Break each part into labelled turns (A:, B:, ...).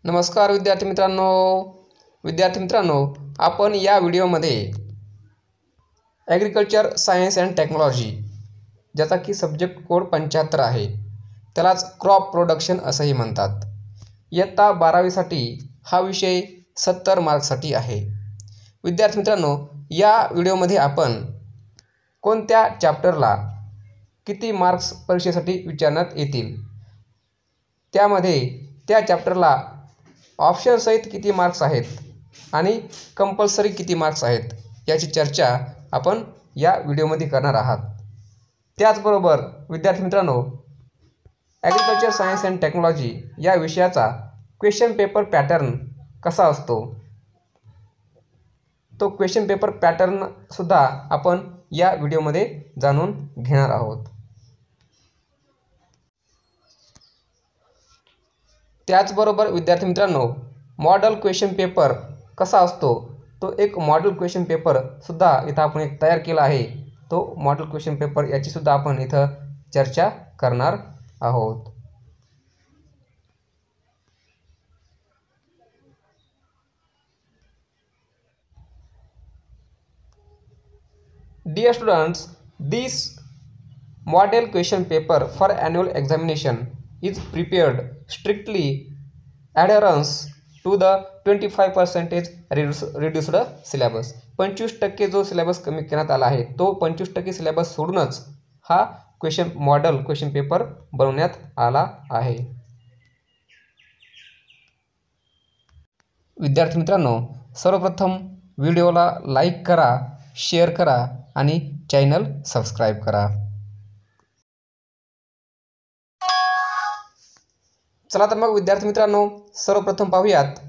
A: नमस्कार विद्यार्थी मित्रांनो, आपण या व्हिडिओमध्ये ॲग्रिकल्चर सायन्स अँड टेक्नॉलॉजी ज्याचा की सब्जेक्ट कोड 75 आहे, त्यालाच क्रॉप प्रोडक्शन असंही म्हणतात. इयत्ता 12वीसाठी हा विषय 70 मार्क्ससाठी आहे. विद्यार्थी मित्रांनो, या व्हिडिओमध्ये आपण कोणत्या चॅप्टरला किती मार्क्स परीक्षेसाठी विचारण्यात येतील, त्यामध्ये त्या चॅप्टरला ऑप्शन सहित किती मार्क्स आहेत आणि कंपल्सरी किती मार्क्स आहेत याची चर्चा आपण या व्हिडिओमध्ये करणार आहात. त्याचबरोबर विद्यार्थी मित्रांनो, ॲग्रिकल्चर सायन्स अँड टेक्नॉलॉजी या विषयाचा क्वेश्चन पेपर पॅटर्न कसा असतो, तो क्वेश्चन पेपर पॅटर्नसुद्धा आपण या व्हिडिओमध्ये जाणून घेणार आहोत. त्याचबरोबर विद्यार्थी मित्रांनो, मॉडेल क्वेश्चन पेपर कसा असतो, तो एक मॉडेल क्वेश्चन पेपर सुद्धा इथं आपण एक तयार केला आहे. तो मॉडेल क्वेश्चन पेपर याची सुद्धा आपण इथं चर्चा करणार आहोत. Dear students, this model question paper for annual examination is prepared strictly adherence to the 25% reduced syllabus. 25% जो सिलेबस कमी करण्यात आला आहे, तो 25% सिलेबस सोडूनच हा मॉडेल क्वेश्चन पेपर बनवण्यात आला आहे. विद्यार्थी मित्रांनो, सर्वप्रथम व्हिडिओला लाईक करा, शेअर करा आणि चॅनल सबस्क्राईब करा. चला तर मग विद्यार्थी मित्रांनो, सर्वप्रथम पाहूयात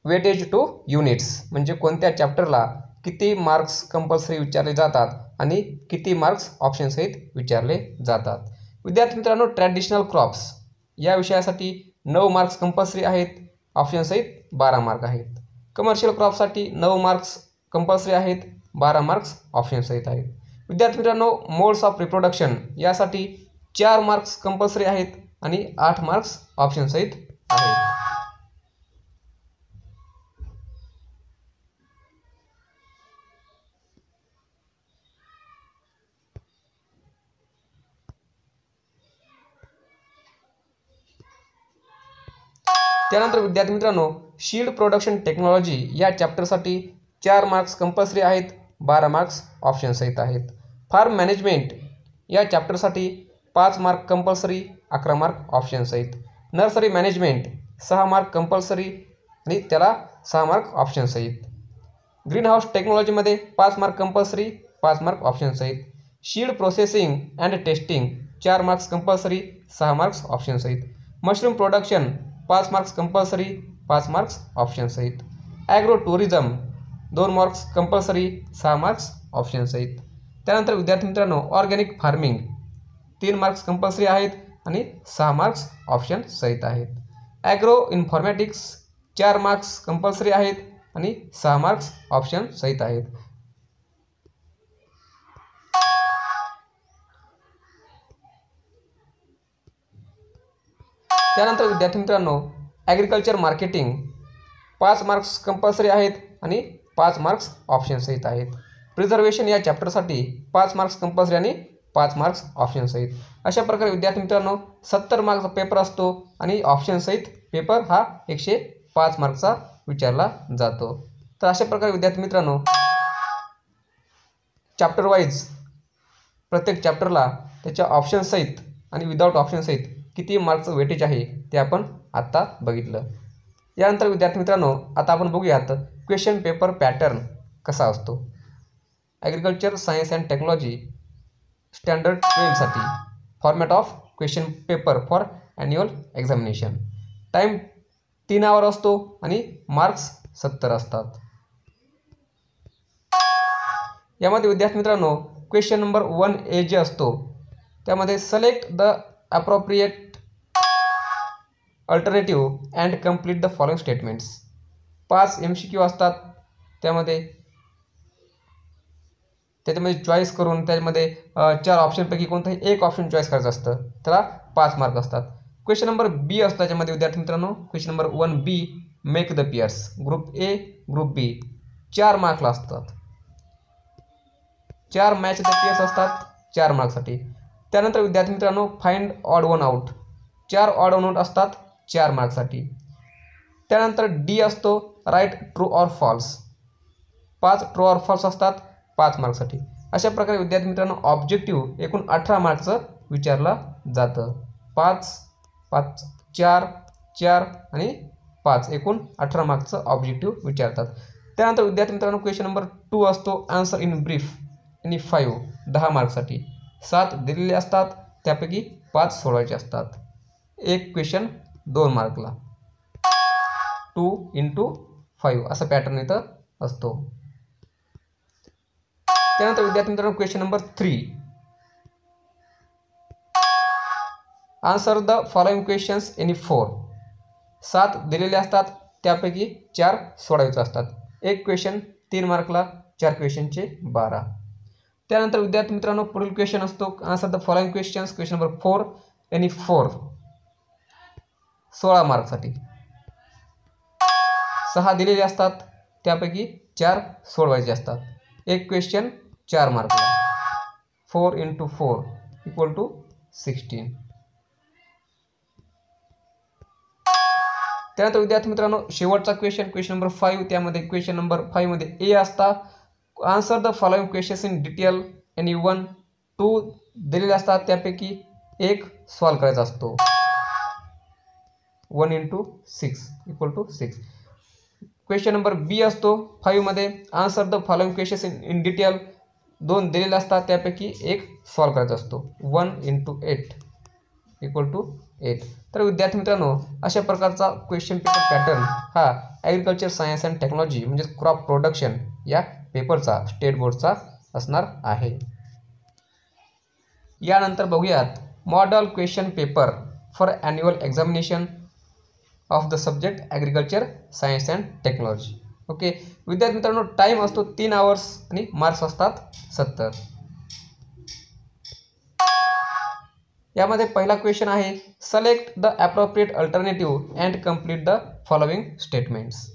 A: वेटेज टू युनिट्स म्हणजे कोणत्या चॅप्टरला किती मार्क्स कंपल्सरी विचारले जातात आणि किती मार्क्स ऑप्शन सहित विचारले जातात. विद्यार्थी मित्रांनो, ट्रॅडिशनल क्रॉप्स या विषयासाठी 9 मार्क्स कंपल्सरी आहेत, ऑप्शन सहित 12 मार्क आहेत. कमर्शियल क्रॉपसाठी 9 मार्क्स कंपल्सरी आहेत, 12 मार्क्स ऑप्शन सहित आहेत. विद्यार्थी मित्रांनो, मोड्स ऑफ रिप्रोडक्शन यासाठी 4 मार्क्स कंपल्सरी आहेत आणि 8 मार्क्स ऑप्शन सहित आहेत. त्यानंतर विद्यार्थी मित्रांनो, शीड प्रोडक्शन टेक्नॉलॉजी या चॅप्टरसाठी 4 मार्क्स कंपल्सरी आहेत, 12 मार्क्स ऑप्शन सहित आहेत. फार्म मॅनेजमेंट या चॅप्टरसाठी 5 मार्क कंपल्सरी, 11 मार्क ऑप्शन सहित. नर्सरी मॅनेजमेंट 6 मार्क कंपल्सरी आणि त्याला 6 मार्क ऑप्शन सहित. ग्रीन हाऊस टेक्नॉलॉजीमध्ये 5 मार्क कंपल्सरी, 5 मार्क ऑप्शन सहित. Seed processing and testing 4 marks compulsory, 6 marks option सहित. Mushroom production 5 marks compulsory, 5 marks option सहित. Agro tourism 2 marks compulsory, 6 marks option सहित. त्यानंतर विद्यार्थी मित्रांनो, ऑर्गॅनिक फार्मिंग 3 मार्क्स कंपल्सरी आहेत आणि 6 मार्क्स ऑप्शन सहित आहेत. ॲग्रो इन्फॉर्मॅटिक्स 4 मार्क्स कंपल्सरी आहेत आणि 6 मार्क्स ऑप्शन सहित आहेत. त्यानंतर विद्यार्थी मित्रांनो, ॲग्रिकल्चर मार्केटिंग 5 मार्क्स कंपल्सरी आहेत आणि 5 मार्क्स ऑप्शन सहित आहेत. प्रिझर्वेशन या चॅप्टरसाठी 5 मार्क्स कंपल्सरी आणि 5 मार्क्स ऑप्शन सहित. अशा प्रकारे विद्यार्थी मित्रांनो, 70 मार्क्सचा पेपर असतो आणि ऑप्शन सहित पेपर हा 105 मार्क्सचा विचारला जातो. तर अशा प्रकारे विद्यार्थी मित्रांनो, चॅप्टर वाईज प्रत्येक चॅप्टरला त्याच्या ऑप्शन सहित आणि विदाऊट ऑप्शन सहित किती मार्क्सचं वेटेज आहे ते आपण आत्ता बघितलं. यानंतर विद्यार्थी मित्रांनो, आता आपण बघूयात क्वेश्चन पेपर पॅटर्न कसा असतो. Agriculture science and technology standard 12साठी format of question paper for annual examination. Time 3 hour असतो आणि मार्क्स 70 असतात. यामध्ये विद्यार्थी मित्रांनो, क्वेश्चन नंबर 1A जे असतो त्यामध्ये select the appropriate alternative and complete the following statements. 5 MCQ असतात, त्याच्यामध्ये चॉईस करून त्याच्यामध्ये 4 ऑप्शनपैकी कोणताही एक ऑप्शन चॉईस करायचं असतं, त्याला 5 मार्क असतात. क्वेश्चन नंबर बी असतो त्याच्यामध्ये विद्यार्थी मित्रांनो, question number 1B make the pairs. Group A group B 4 मार्कला असतात. 4 मॅच द पेयर्स असतात 4 मार्कसाठी. त्यानंतर विद्यार्थी मित्रांनो find odd one out. 4 odd one out असतात 4 मार्कसाठी. त्यानंतर डी असतो write true or false. 5 true or false असतात 5 मार्कसाठी. अशा प्रकारे विद्यार्थी मित्रांनो ऑब्जेक्टिव्ह एकूण 18 मार्कचं विचारलं जातं. 5 5 4 4 आणि 5 एकूण 18 मार्कचं ऑब्जेक्टिव्ह विचारतात. त्यानंतर विद्यार्थी मित्रांनो क्वेश्चन नंबर 2 असतो आन्सर इन ब्रीफ आणि 5 10 मार्कसाठी. 7 दिलेले असतात त्यापैकी 5 सोडवायचे असतात. एक क्वेश्चन 2 मार्कला. 2 × 5 असा पॅटर्न इथं असतो. त्यानंतर विद्यार्थी मित्रांनो question number 3 answer the following questions any 4. 7 दिलेले असतात त्यापैकी 4 सोडवायचे असतात. एक क्वेश्चन 3 मार्कला 4 क्वेश्चनचे 12. त्यानंतर विद्यार्थी मित्रांनो पुढील क्वेश्चन असतो answer the following questions. Question number 4 any 4 16 मार्कसाठी. 6 दिलेले असतात त्यापैकी 4 सोडवायचे असतात. एक क्वेश्चन 4 मार्कला. 4 × 4 = 16. त्यानंतर विद्यार्थी मित्रांनो शेवटचा क्वेश्चन नंबर 5. त्यामध्ये क्वेश्चन नंबर 5 मध्ये ए असता answer the following questions in detail any 1. 2 दिलेले असतात त्यापैकी एक सॉल्व करायचा असतो. 1 × 6 = 6. क्वेश्चन नंबर बी असतो 5 मध्ये answer the following questions in detail. 2 दिलेले असतात त्यापैकी एक सॉल्व करायचा असतो. 1 × 8 = 8. तर विद्यार्थी मित्रांनो अशा प्रकारचा क्वेश्चन पेपर पॅटर्न हा ॲग्रिकल्चर सायन्स अँड टेक्नॉलॉजी म्हणजे क्रॉप प्रोडक्शन या पेपरचा स्टेट बोर्डचा असणार आहे. यानंतर बघूयात model question paper for annual examination of the subject agriculture science and technology. Okay विद्यार्थी मित्रांनो टाईम असतो 3 आवर्स आणि मार्क्स असतात 70. यामध्ये पहिला क्वेश्चन आहे select the appropriate alternative and complete the following statements.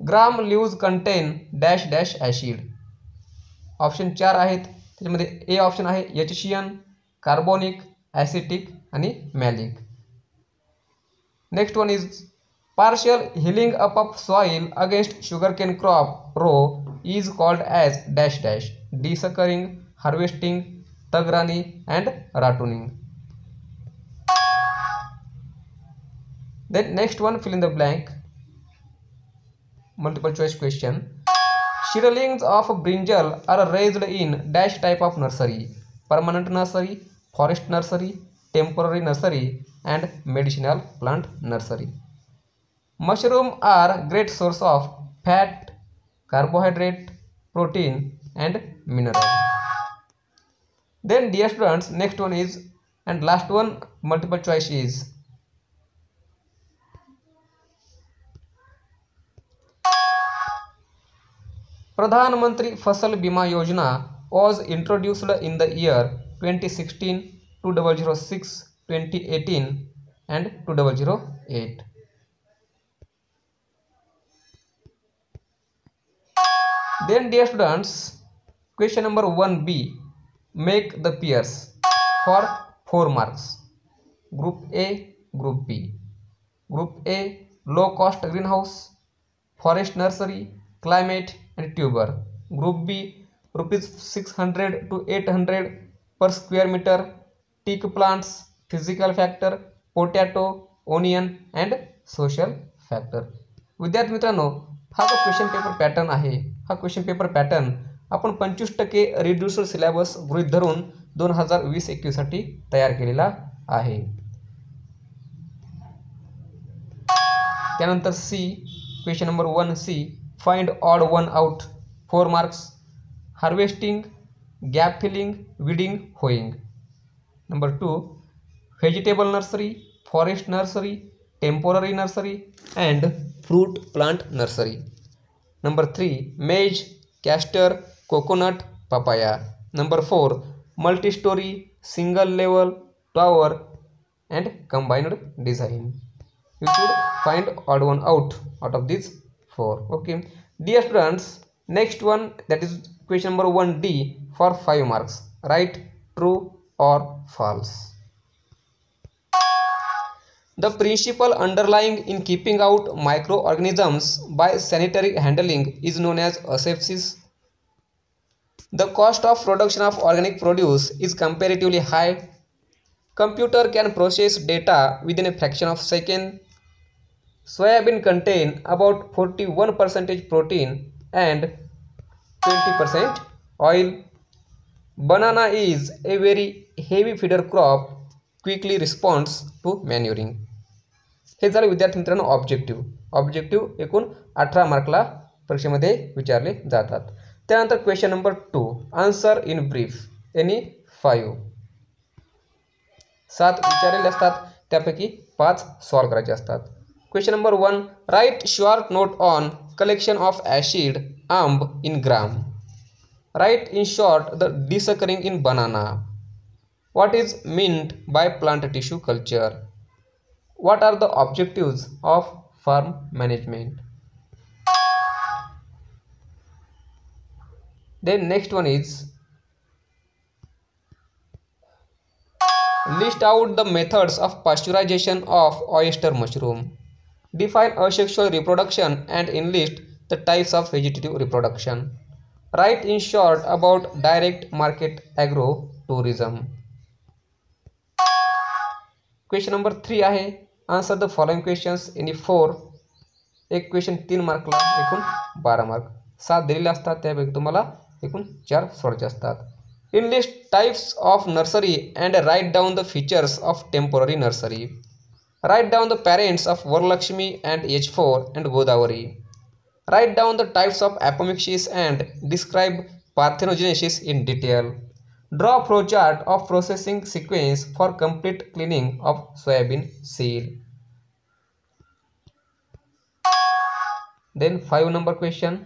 A: Gram leaves contain dash dash acid. Option 4 आहेत त्याच्यामध्ये ए ऑप्शन आहे एचशियन, कार्बोनिक, ॲसिटिक आणि malic. Next one is partial healing up of soil against sugarcane crop row is called as dash dash. Desuckering, harvesting, tagrani and rattoning. Then next one fill in the blank. Multiple choice question. Seedlings of brinjal are raised in dash type of nursery. Permanent nursery, forest nursery, temporary nursery and medicinal plant nursery. Mushroom are great source of fat, carbohydrate, protein and mineral. Then dear students next one is and last one multiple choice is Pradhan Mantri Fasal Bima Yojana was introduced in the year 2016, 2006, 2018 and 2008. Then dear students question number 1B make the pairs for 4 marks. Group A, Group B. Group A low cost greenhouse, forest nursery, climate and tuber. Group B rupees 600 to 800 per square meter, teak plants, physical factor, potato, onion and social factor. विद्यार्थी मित्रांनो हा जो question paper pattern आहे हा question paper pattern आपण 25% reduced syllabus गृहीत धरून 2020-21 साठी तयार केलेला आहे. त्यानंतर C question number 1C find odd one out 4 marks. Harvesting, gap filling, weeding, hoeing. Number 2 vegetable nursery, forest nursery, temporary nursery and fruit plant nursery. Number 3 maize, castor, coconut, papaya. Number 4 multi-story, single level, tower, and combined design. You should find odd one out of these four. Okay, dear students, next one, that is question number 1D for 5 marks. Write true or false. The principle underlying in keeping out microorganisms by sanitary handling is known as asepsis. The cost of production of organic produce is comparatively high. Computer can process data within a fraction of a second. Soybean contain about 41% protein and 20% oil. Banana is a very heavy feeder crop, quickly responds to manuring. हे झाले विद्यार्थी मित्रांनो objective एकूण 18 मार्कला परीक्षेमध्ये विचारले जातात. त्यानंतर question number 2, answer in brief. Any 5 7 विचारलेले असतात, त्यापैकी 5 सॉल्व करायचे असतात. Question number 1, write short note on collection of acid आंब in gram. Write in short the desuckering in banana. What is meant by plant tissue culture. What are the objectives of farm management? Then next one is list out the methods of pasteurization of oyster mushroom. Define asexual reproduction and enlist the types of vegetative reproduction. Write in short about direct market agro-tourism. Question number 3 आहे. Answer the following questions any 4. एक question 3 मार्कला, एकूण 12 mark. 7 दिलेले असतात, त्यापैकी तुम्हाला एकूण 4 सोडायचे असतात. Enlist types of nursery and write down the features of temporary nursery. Write down the parents of Varalakshmi and H4 and Godavari. Write down the types of apomixis and describe parthenogenesis in detail. Draw flowchart of processing sequence for complete cleaning of soybean seed. Then 5 number question.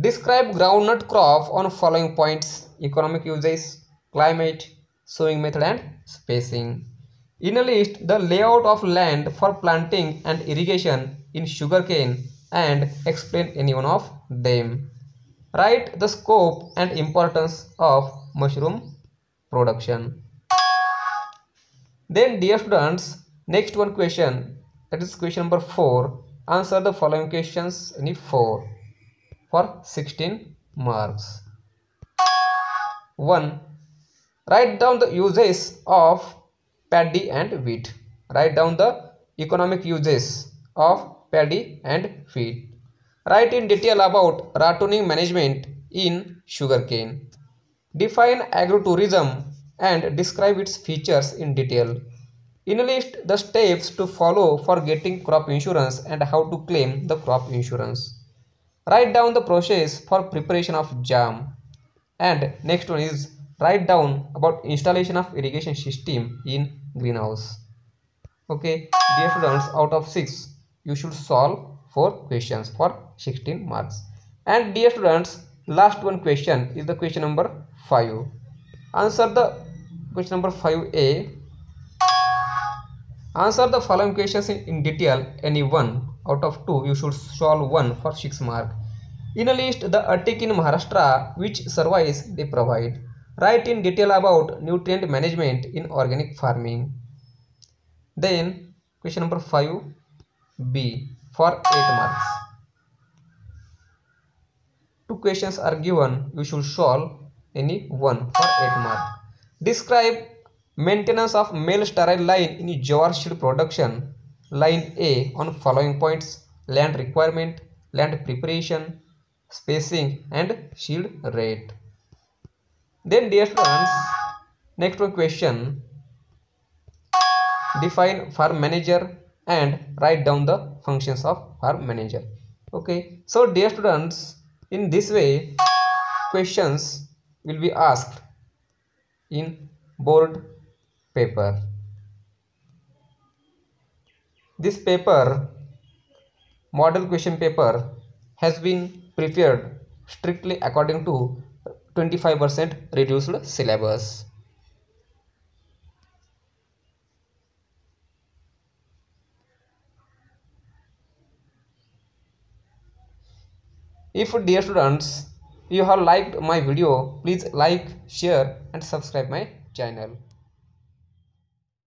A: Describe groundnut crop on following points: economic uses, climate, sowing method and spacing. Enlist the layout of land for planting and irrigation in sugarcane and explain any one of them. Write the scope and importance of mushroom production. Then dear students, next one question, that is question number 4. Answer the following questions in 4 for 16 marks. 1. Write down the uses of paddy and wheat. Write down the economic uses of paddy and wheat. Write in detail about rattoning management in sugarcane. Define agrotourism and describe its features in detail. Enlist the steps to follow for getting crop insurance and how to claim the crop insurance. Write down the process for preparation of jam. And next one is write down about installation of irrigation system in greenhouse. Okay, dear students, out of 6 you should solve 4 questions for 16 marks. And dear students, last one question is the question number 5. Answer the question number 5A. Answer the following questions in detail. Any one out of 2 you should solve 1 for 6 mark. Enlist the attic in Maharashtra which service they provide. Write in detail about nutrient management in organic farming. Then question number 5B for 8 marks. 2 questions are given, you should solve any one for 8 marks. Describe maintenance of male sterile line in jowar seed production. Line A on following points: land requirement, land preparation, spacing and seed rate. Then dear students, next one question, define farm manager and write down the functions of farm manager. Okay, so dear students, in this way questions will be asked in board paper. This paper, model question paper, has been prepared strictly according to 25% reduced syllabus. If dear students, you have liked my video, please like, share and subscribe my channel.